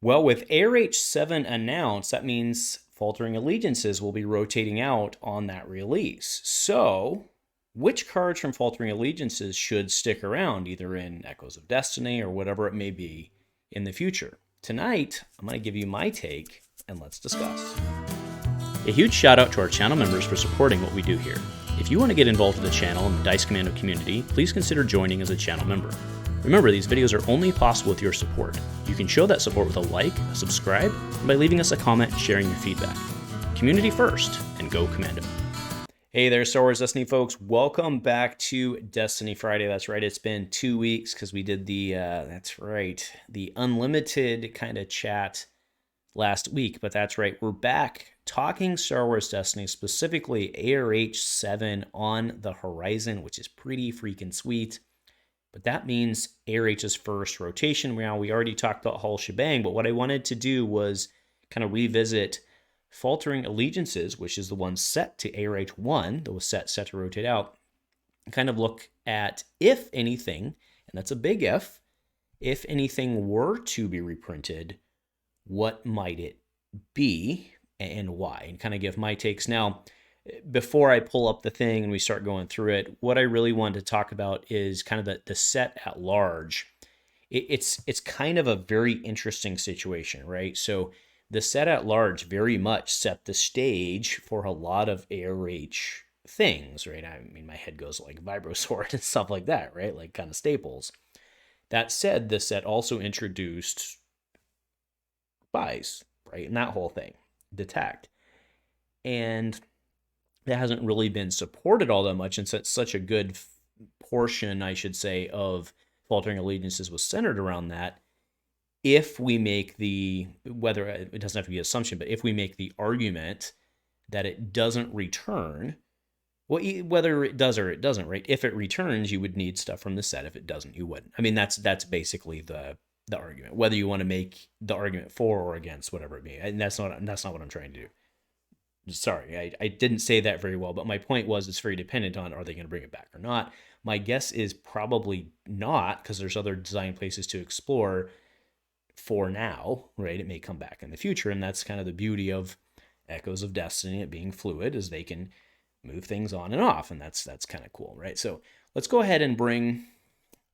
Well, with ARH7 announced, that means Faltering Allegiances will be rotating out on that release. So, which cards from Faltering Allegiances should stick around, either in Echoes of Destiny or whatever it may be in the future? Tonight, I'm going to give you my take, and let's discuss. A huge shout out to our channel members for supporting what we do here. If you want to get involved with the channel and the Dice Commando community, please consider joining as a channel member. Remember, these videos are only possible with your support. You can show that support with a like, a subscribe, and by leaving us a comment and sharing your feedback. Community first, and go Commando. Hey there, Star Wars Destiny folks. Welcome back to Destiny Friday. That's right, it's been 2 weeks because we did the unlimited kind of chat last week. But that's right, we're back talking Star Wars Destiny, specifically ARH7 on the horizon, which is pretty freaking sweet. But that means ARH's first rotation. Now, we already talked about whole shebang, but what I wanted to do was kind of revisit Faltering Allegiances, which is the one set to ARH1, that was set to rotate out, and kind of look at, if anything, and that's a big if anything were to be reprinted, what might it be and why, and kind of give my takes. Now, before I pull up the thing and we start going through it, what I really wanted to talk about is kind of the set at large. It's kind of a very interesting situation, right? So the set at large very much set the stage for a lot of ARH things, right? I mean, my head goes like Vibro Sword and stuff like that, right? Like kind of staples. That said, the set also introduced spies, right? And that whole thing, detect. And that hasn't really been supported all that much, and such a good portion, I should say, of Faltering Allegiances was centered around that. If we make whether it doesn't have to be an assumption, but if we make the argument that it doesn't return, well, whether it does or it doesn't, right? If it returns, you would need stuff from the set. If it doesn't, you wouldn't. I mean, that's basically the argument. Whether you want to make the argument for or against, whatever it be, and that's not what I'm trying to do. Sorry, I didn't say that very well, but my point was it's very dependent on, are they going to bring it back or not? My guess is probably not, because there's other design places to explore for now, right? It may come back in the future, and that's kind of the beauty of Echoes of Destiny, it being fluid, is they can move things on and off, and that's kind of cool, right? So let's go ahead and bring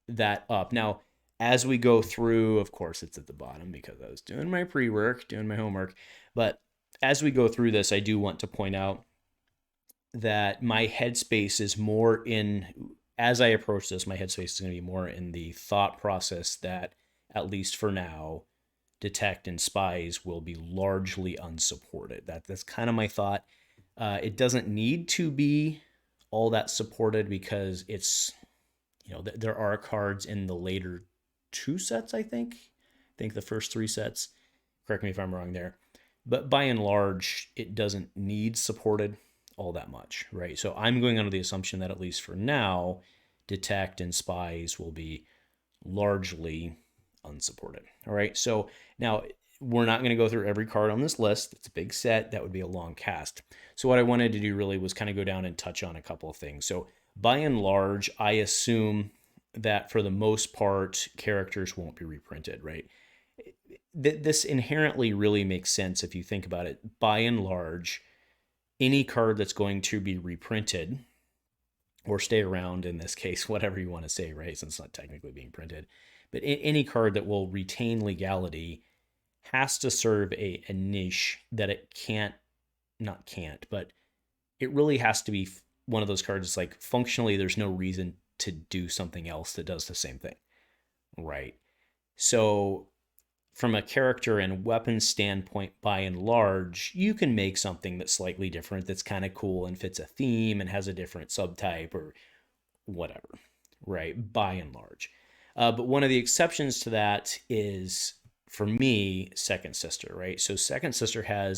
that up. Now, as we go through, of course, it's at the bottom because I was doing my pre-work, doing my homework, but as we go through this, I do want to point out that my headspace is more in, as I approach this, my headspace is going to be more in the thought process that, at least for now, detect and spies will be largely unsupported. That's kind of my thought. It doesn't need to be all that supported because it's, there are cards in the later 2 sets, I think the first 3 sets, correct me if I'm wrong there. But by and large, it doesn't need supported all that much, right? So I'm going under the assumption that, at least for now, detect and spies will be largely unsupported. All right. So now we're not going to go through every card on this list. It's a big set. That would be a long cast. So what I wanted to do really was kind of go down and touch on a couple of things. So by and large, I assume that for the most part, characters won't be reprinted, right? This inherently really makes sense if you think about it. By and large, any card that's going to be reprinted or stay around, in this case, whatever you want to say, right? Since it's not technically being printed, but any card that will retain legality has to serve a niche that it but it really has to be one of those cards. It's like, functionally, there's no reason to do something else that does the same thing, right? So from a character and weapon standpoint, by and large, you can make something that's slightly different, that's kind of cool and fits a theme and has a different subtype or whatever, right? By and large. But one of the exceptions to that is, for me, Second Sister, right? So Second Sister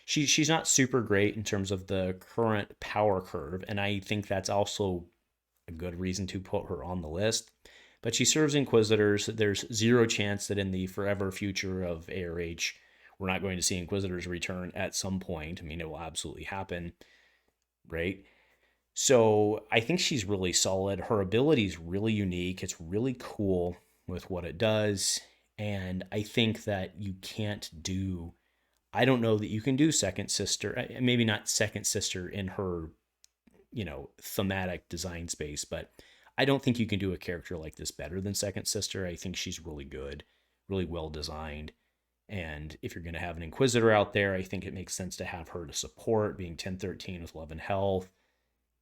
she's not super great in terms of the current power curve, and I think that's also a good reason to put her on the list. But she serves Inquisitors. There's zero chance that in the forever future of ARH, we're not going to see Inquisitors return at some point. I mean, it will absolutely happen, right? So I think she's really solid. Her ability is really unique. It's really cool with what it does. And I think that you can't do, I don't know that you can do Second Sister, maybe not Second Sister in her, thematic design space, but I don't think you can do a character like this better than Second Sister. I think she's really good, really well designed. And if you're going to have an Inquisitor out there, I think it makes sense to have her to support, being 1013 with love and health.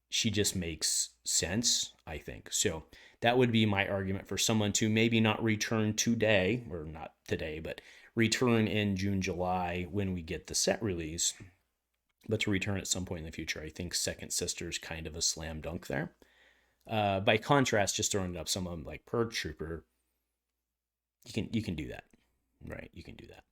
She just makes sense, I think. So that would be my argument for someone to maybe not return today, or not today, but return in June, July when we get the set release, but to return at some point in the future. I think Second Sister's kind of a slam dunk there. By contrast, just throwing it up, someone like Purge Trooper, you can do that, right? You can do that.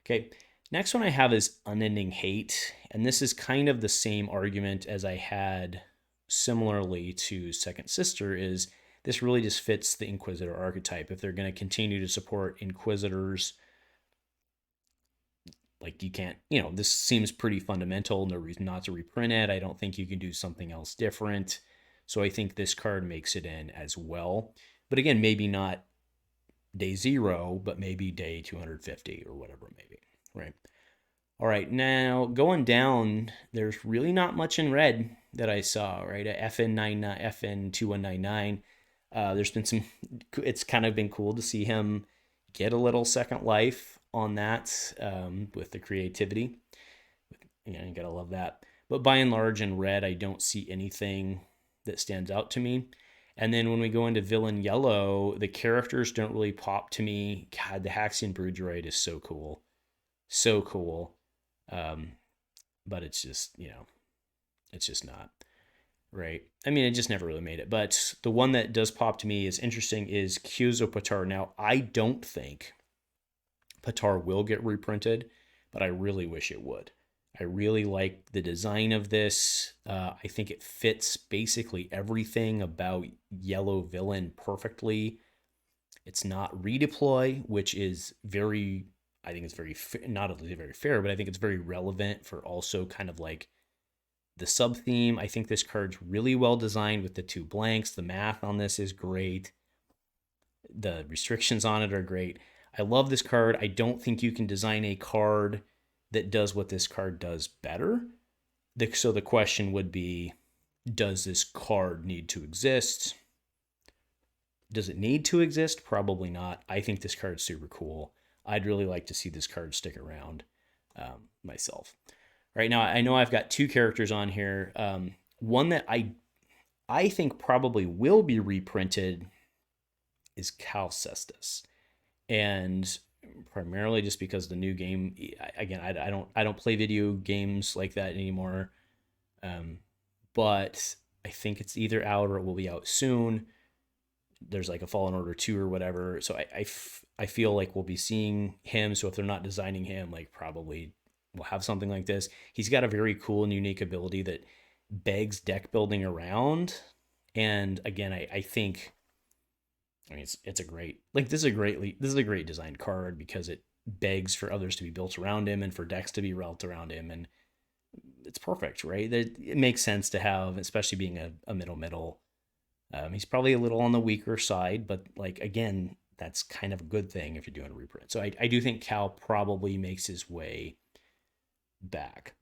Okay. Next one I have is Unending Hate, and this is kind of the same argument as I had similarly to Second Sister. Is this really just fits the Inquisitor archetype? If they're going to continue to support Inquisitors, like you can't, this seems pretty fundamental. No reason not to reprint it. I don't think you can do something else different. So I think this card makes it in as well. But again, maybe not day 0, but maybe day 250 or whatever it may be, right? All right, now going down, there's really not much in red that I saw, right? FN2199. There's been some, it's kind of been cool to see him get a little second life on that with the creativity. You gotta love that. But by and large in red, I don't see anything that stands out to me. And then when we go into villain yellow, the characters don't really pop to me. God, the Haxian Brood Droid is so cool. So cool. But it's just, it's just not, right? I mean, it just never really made it. But the one that does pop to me is interesting is Kyuzo Patar. Now, I don't think Patar will get reprinted, but I really wish it would. I really like the design of this. I think it fits basically everything about yellow villain perfectly. It's not redeploy, which is very, I think it's very, not only very fair, but I think it's very relevant for also kind of like the sub theme. I think this card's really well designed with the 2 blanks. The math on this is great. The restrictions on it are great. I love this card. I don't think you can design a card that does what this card does better. So the question would be, does this card need to exist? Does it need to exist? Probably not. I think this card's super cool. I'd really like to see this card stick around myself. Right now, I know I've got 2 characters on here. One that I think probably will be reprinted is Cal Kestis. And primarily just because the new game, again, I don't play video games like that anymore. But I think it's either out or it will be out soon. There's like a Fallen Order 2 or whatever. So I feel like we'll be seeing him. So if they're not designing him, like probably we'll have something like this. He's got a very cool and unique ability that begs deck building around. And again, I think, I mean, it's a great, like, this is a great designed card because it begs for others to be built around him and for decks to be built around him. And it's perfect, right? It makes sense to have, especially being a middle. He's probably a little on the weaker side, but like, again, that's kind of a good thing if you're doing a reprint. So I do think Cal probably makes his way back.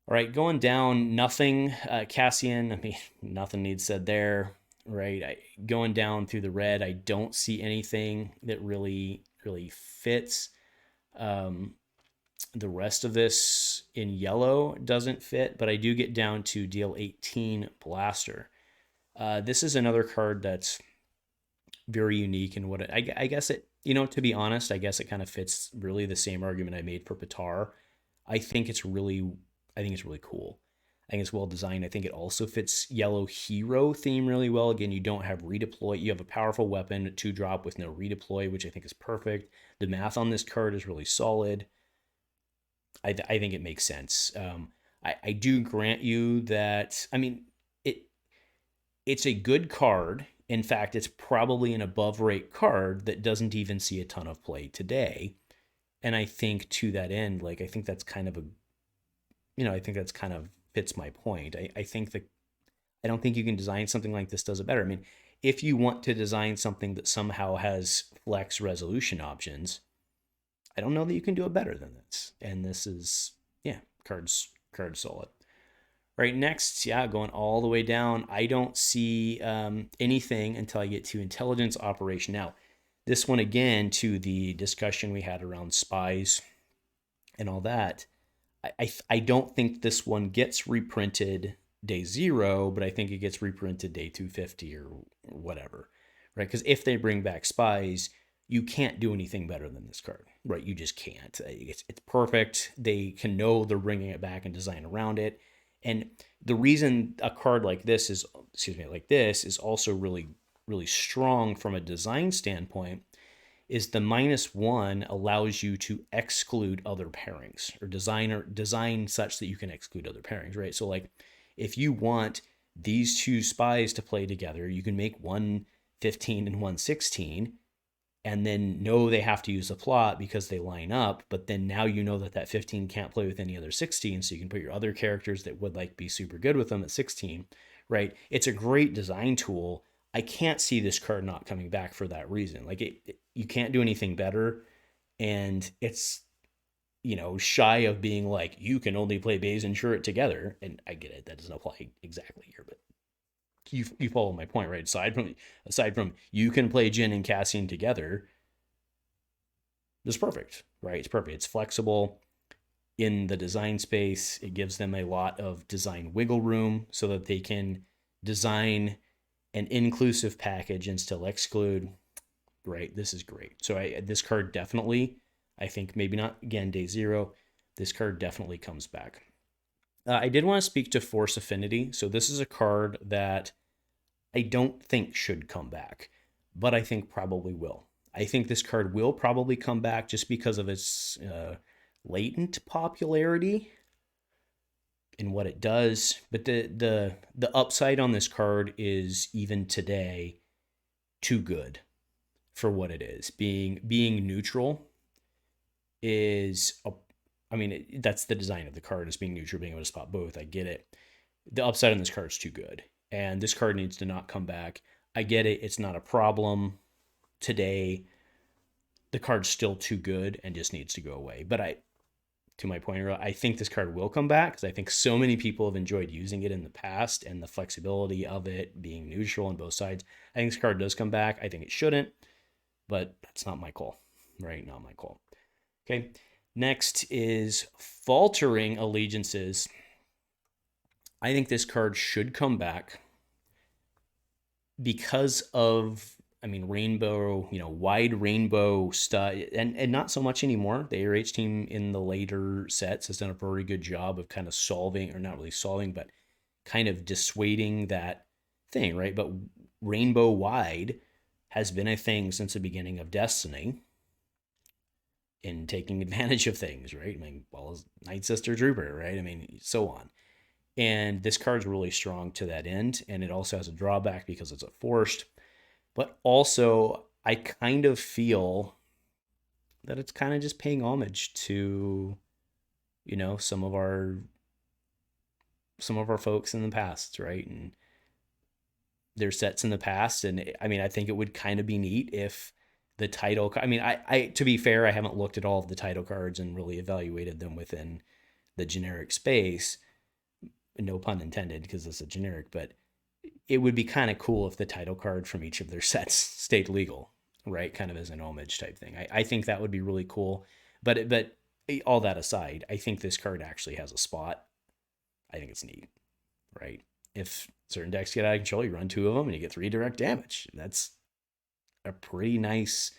All right, going down, nothing. Cassian, I mean, nothing needs said there. Right, going down through the red, I don't see anything that really fits. The rest of this in yellow doesn't fit, but I do get down to deal 18 Blaster. This is another card that's very unique in what I guess it, to be honest, I guess it kind of fits really the same argument I made for Patar. I think it's really cool. I think it's well designed. I think it also fits yellow hero theme really well. Again, you don't have redeploy. You have a powerful weapon, 2-drop with no redeploy, which I think is perfect. The math on this card is really solid. I think it makes sense. I do grant you that, I mean, it's a good card. In fact, it's probably an above rate card that doesn't even see a ton of play today. And I think to that end, like, I think that's kind of fits my point. I think that I don't think you can design something like this does it better. I mean, if you want to design something that somehow has flex resolution options, I don't know that you can do it better than this. And this is, yeah, card solid. Right, next, yeah, going all the way down, I don't see anything until I get to intelligence operation. Now, this one, again, to the discussion we had around spies and all that, I don't think this one gets reprinted day 0, but I think it gets reprinted day 250 or whatever, right? Because if they bring back spies, you can't do anything better than this card, right? You just can't. It's perfect. They can know they're bringing it back and design around it. And the reason a card like this is, is also really, really strong from a design standpoint is the -1 allows you to exclude other pairings or design such that you can exclude other pairings, right? So like if you want these two spies to play together, you can make one 15 and one 16 and then know they have to use the plot because they line up. But then now you know that 15 can't play with any other 16. So you can put your other characters that would like be super good with them at 16, right? It's a great design tool. I can't see this card not coming back for that reason. Like you can't do anything better. And it's, shy of being like, you can only play Baze and Shurt together. And I get it. That doesn't apply exactly here, but you follow my point, right? Aside from you can play Jyn and Cassian together, it's perfect, right? It's perfect. It's flexible in the design space. It gives them a lot of design wiggle room so that they can design an inclusive package and still exclude. Right, this is great. So this card definitely, I think maybe not again day 0. This card definitely comes back. I did want to speak to Force Affinity. So this is a card that I don't think should come back, but I think probably will. I think this card will probably come back just because of its latent popularity and what it does. But the upside on this card is even today too good for what it is. Being neutral is that's the design of the card, is being neutral, being able to spot both. I get it. The upside on this card is too good, and this card needs to not come back. I get it. It's not a problem today. The card's still too good and just needs to go away. But to my point earlier, I think this card will come back because I think so many people have enjoyed using it in the past and the flexibility of it being neutral on both sides. I think this card does come back. I think it shouldn't, but that's not my call, right? Not my call. Okay. Next is Faltering Allegiances. I think this card should come back because of, rainbow, wide rainbow stuff, and not so much anymore. The ARH team in the later sets has done a very good job of kind of solving, or not really solving, but kind of dissuading that thing, right? But rainbow wide has been a thing since the beginning of Destiny in taking advantage of things, right? As Night Sister Trooper, right? So on. And this card's really strong to that end, and it also has a drawback because it's a forced. But also, I kind of feel that it's kind of just paying homage to, some of our folks in the past, right? And their sets in the past. And I think it would kind of be neat if the title, I to be fair, I haven't looked at all of the title cards and really evaluated them within the generic space. No pun intended, because it's a generic, but it would be kind of cool if the title card from each of their sets stayed legal, right? Kind of as an homage type thing. I think that would be really cool. But all that aside, I think this card actually has a spot. I think it's neat, right? If certain decks get out of control, you run 2 of them and you get 3 direct damage. That's a pretty nice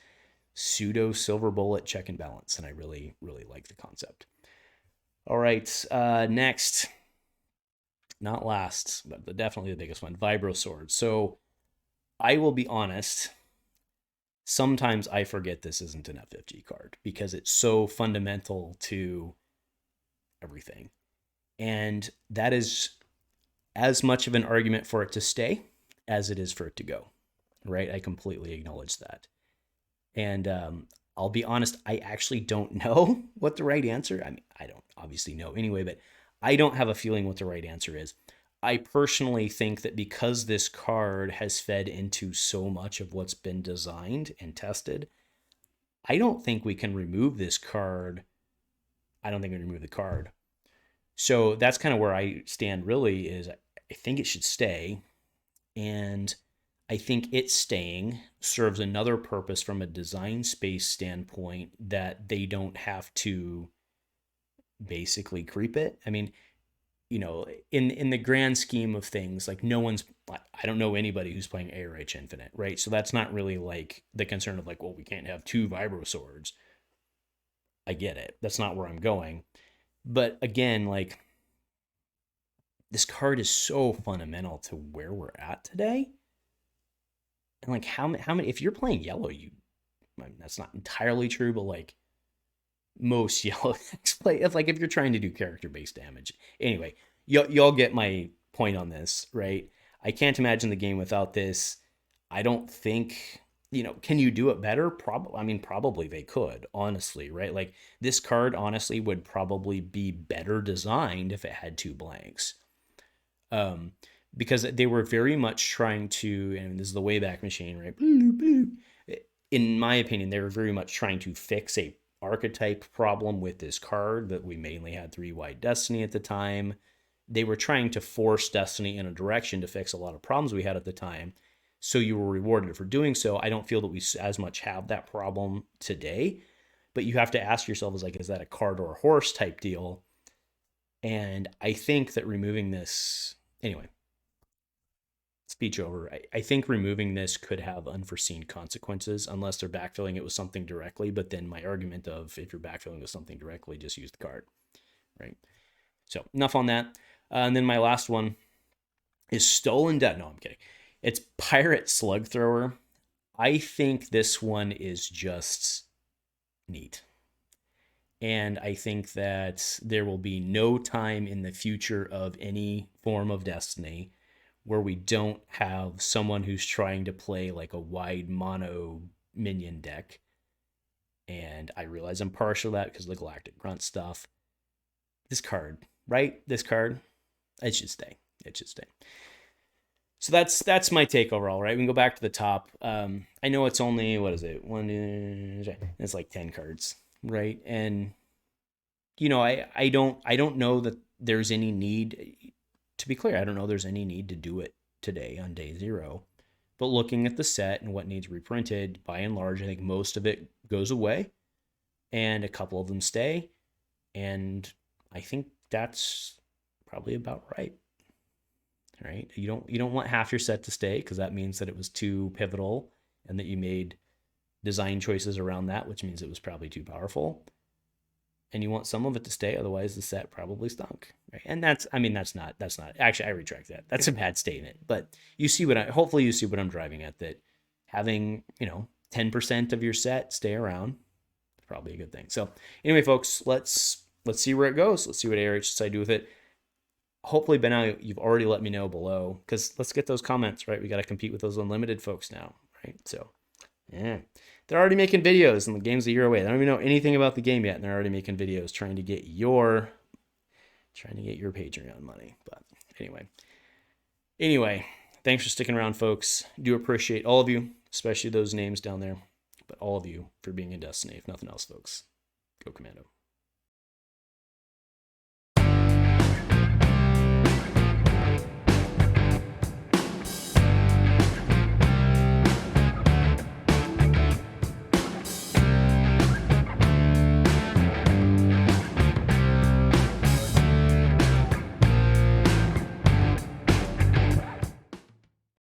pseudo silver bullet check and balance, and I really, really like the concept. All right, next. Not last, but definitely the biggest one, Vibro Sword. So I will be honest, sometimes I forget this isn't an FFG card because it's so fundamental to everything. And that is as much of an argument for it to stay as it is for it to go, right? I completely acknowledge that. And I'll be honest, I actually don't know what the right answer. I don't obviously know anyway, but I don't have a feeling what the right answer is. I personally think that because this card has fed into so much of what's been designed and tested, I don't think we can remove this card. I don't think we can remove the card. So that's kind of where I stand really is I think it should stay. And I think it staying serves another purpose from a design space standpoint that they don't have to basically creep it. I mean, in the grand scheme of things, like I don't know anybody who's playing ARH Infinite, right? So that's not really like the concern of like, well, we can't have two Vibro Swords. I get it. That's not where I'm going. But again, like this card is so fundamental to where we're at today. And like how many, if you're playing yellow, that's not entirely true, but like most yellow decks play, if you're trying to do character-based damage. Anyway, y'all get my point on this, right? I can't imagine the game without this. I don't think, can you do it better? Probably they could, honestly, right? Like this card, honestly, would probably be better designed if it had two blanks. Because they were very much trying to, and this is the Wayback Machine, right? In my opinion, they were very much trying to fix a archetype problem with this card that we mainly had 3-White Destiny at the time. They were trying to force Destiny in a direction to fix a lot of problems we had at the time. So you were rewarded for doing so. I don't feel that we as much have that problem today, but you have to ask yourself is that a card or a horse type deal? And I think that removing this, anyway, speech over. I think removing this could have unforeseen consequences unless they're backfilling it with something directly. But then my argument of if you're backfilling with something directly, just use the card, right? So enough on that. And then my last one is Stolen Debt. No, I'm kidding. It's Pirate Slug Thrower. I think this one is just neat. And I think that there will be no time in the future of any form of Destiny where we don't have someone who's trying to play like a wide mono minion deck. And I realize I'm partial to that because of the Galactic Grunt stuff. This card, right? This card, it should stay. It should stay. So that's my take overall, right? We can go back to the top. I know it's only, what is it? It's like 10 cards, right? And I don't know that there's any need. To be clear, I don't know there's any need to do it today on day 0. But looking at the set and what needs reprinted, by and large, I think most of it goes away and a couple of them stay. And I think that's probably about right. Right? You don't want half your set to stay because that means that it was too pivotal and that you made design choices around that, which means it was probably too powerful. And you want some of it to stay, otherwise the set probably stunk. Right? And that's not actually, I retract that. That's a bad statement. But hopefully you see what I'm driving at, that having, 10% of your set stay around is probably a good thing. So anyway, folks, let's see where it goes. Let's see what ARH decides to do with it. Hopefully by now you've already let me know below, because let's get those comments, right? We got to compete with those unlimited folks now, right? So yeah, they're already making videos and the game's a year away. They don't even know anything about the game yet, and they're already making videos trying to get your Patreon money. But anyway, thanks for sticking around, folks. Do appreciate all of you, especially those names down there, but all of you for being in Destiny. If nothing else, folks, go Commando.